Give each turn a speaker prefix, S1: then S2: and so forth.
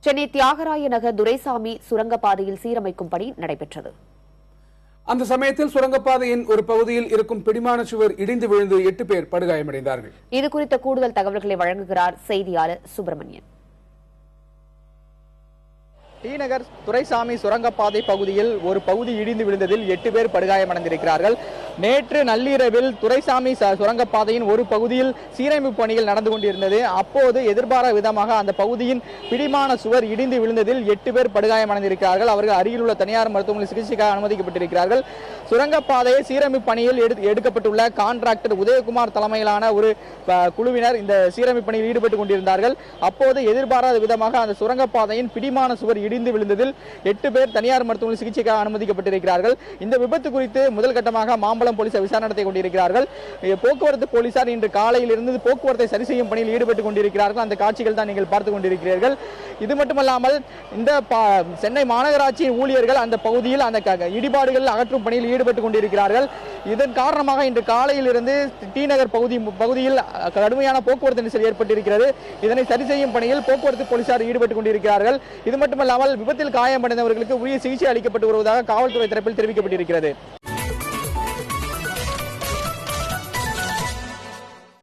S1: சென்னை தியாகராய நகர் துரைசாமி சுரங்கப்பாதையில் சீரமைக்கும் பணி நடைபெற்றது.
S2: அந்த சமயத்தில் சுரங்கப்பாதையின் ஒரு பகுதியில் இருக்கும் பிடிமான சுவர் இடிந்து விழுந்து 8 பேர் படுகாயமடைந்தார்கள்.
S1: இதுகுறித்த கூடுதல் தகவல்களை வழங்குகிறார் செய்தியாளர் சுப்பிரமணியன்.
S3: டி நகர் துரைசாமி சுரங்கப்பாதை பகுதியில் ஒரு பகுதி இடிந்து விழுந்ததில் 8 பேர் படுகாயமடைந்திருக்கிறார்கள். நேற்று நள்ளிரவில் துரைசாமி சுரங்கப்பாதையின் ஒரு பகுதியில் சீரமைப்பு பணிகள் நடந்து கொண்டிருந்தது. அப்போது எதிர்பாராத விதமாக அந்த பகுதியின் பிடிமான சுவர் இடிந்து விழுந்ததில் 8 பேர் படுகாயமடைந்திருக்கிறார்கள். அவர்கள் அருகில் உள்ள தனியார் மருத்துவமனையில் சிகிச்சைக்காக அனுமதிக்கப்பட்டிருக்கிறார்கள். சுரங்கப்பாதையை சீரமைப்பு பணியில் எடுக்கப்பட்டுள்ள கான்ட்ராக்டர் உதயகுமார் தலைமையிலான ஒரு குழுவினர் இந்த சீரமைப்பு பணியில் ஈடுபட்டுக் கொண்டிருந்தார்கள். அப்போது எதிர்பாராத விதமாக அந்த சுரங்கப்பாதையின் பிடிமான சுவர் இடிந்து விழுந்ததில் 8 பேர் தனியார் மருத்துவமனையில் சிகிச்சைக்காக அனுமதிக்கப்பட்டிருக்கிறார்கள். இந்த விபத்து குறித்து முதல் கட்டமாக மாம்பலம் போலீசார் விசாரணை நடத்தி கொண்டிருக்கிறார்கள். போக்குவரத்து போலீசார் இன்று காலையில் இருந்து போக்குவரத்தை சரி செய்யும் பணியில் ஈடுபட்டுக் கொண்டிருக்கிறார்கள். அந்த காட்சிகள் தான் நீங்கள் பார்த்துக் கொண்டிருக்கிறீர்கள். இது மட்டுமல்லாமல் இந்த சென்னை மாநகராட்சி ஊழியர்கள் அந்த பகுதியில் அந்த இடிபாடுகள் அகற்றும் பணியில் ஈடுபட்டுக் கொண்டிருக்கிறார்கள். இதன் காரணமாக இன்று காலையில் இருந்து டி நகர் பகுதியில் கடுமையான போக்குவரத்து நெரிசல் ஏற்பட்டிருக்கிறது. இதனை சரி செய்யும் பணியில் போக்குவரத்து போலீசார் ஈடுபட்டுக் கொண்டிருக்கிறார்கள். இது மட்டுமல்லாமல் விபத்தில் காயமடைந்தவர்களுக்கு உரிய சிகிச்சை அளிக்கப்பட்டு வருவதாக காவல்துறை தரப்பில் தெரிவிக்கப்பட்டிருக்கிறது.